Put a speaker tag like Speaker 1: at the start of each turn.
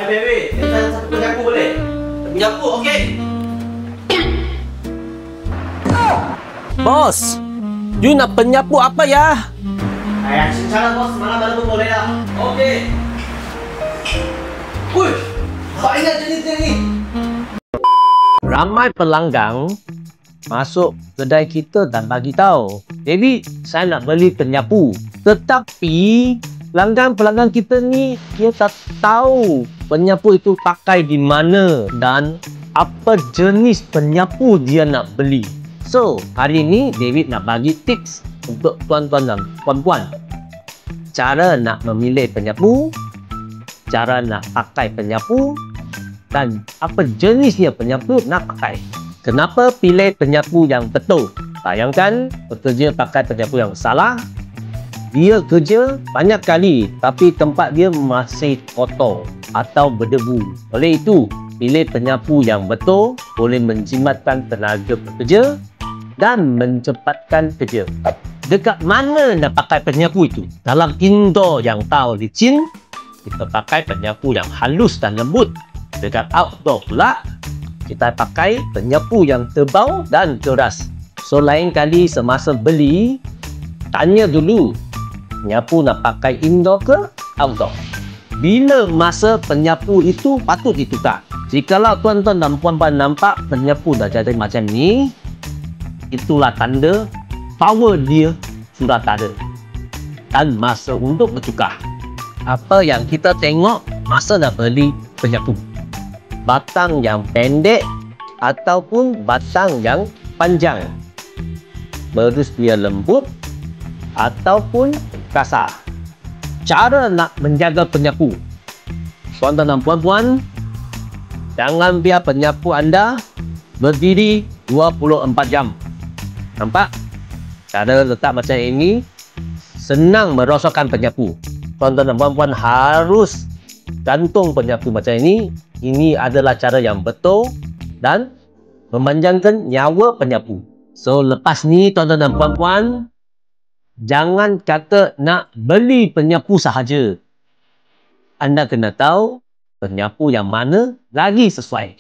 Speaker 1: Hai baby, minta satu penyapu boleh? Penyapu, okey.
Speaker 2: Bos, you nak penyapu apa ya?
Speaker 1: Ayah, cincang bos, mana-mana pun boleh lah. Okey. Wuih, banyak jenis ni.
Speaker 2: Ramai pelanggan masuk kedai kita dan bagi tahu, David, saya nak beli penyapu. Tetapi pelanggan kita ni dia tak tahu penyapu itu pakai di mana dan apa jenis penyapu dia nak beli. So, hari ini David nak bagi tips untuk tuan-tuan dan puan-puan. Cara nak memilih penyapu, cara nak pakai penyapu, dan apa jenisnya penyapu nak pakai. Kenapa pilih penyapu yang betul? Bayangkan bekerja pakai penyapu yang salah, dia kerja banyak kali tapi tempat dia masih kotor atau berdebu. Oleh itu, pilih penyapu yang betul boleh menjimatkan tenaga bekerja dan mencepatkan kerja. Dekat mana nak pakai penyapu itu? Dalam indoor yang tahu licin, kita pakai penyapu yang halus dan lembut. Dekat outdoor pula, kita pakai penyapu yang tebal dan keras. So, lain kali semasa beli, tanya dulu, penyapu nak pakai indoor ke outdoor? Bila masa penyapu itu patut ditukar? Jikalau tuan-tuan dan puan-puan nampak penyapu dah jadi macam ni, itulah tanda power dia sudah tak ada dan masa untuk bertukar. Apa yang kita tengok masa nak beli penyapu? Batang yang pendek ataupun batang yang panjang, berus dia lembut ataupun kasar. Cara nak menjaga penyapu, tuan-tuan dan puan-puan, jangan biar penyapu anda berdiri 24 jam. Nampak? Cara letak macam ini senang merosakkan penyapu. Tuan-tuan dan puan-puan harus gantung penyapu macam ini. Ini adalah cara yang betul dan memanjangkan nyawa penyapu. So, lepas ni tuan-tuan dan puan-puan, jangan kata nak beli penyapu sahaja. Anda kena tahu penyapu yang mana lagi sesuai.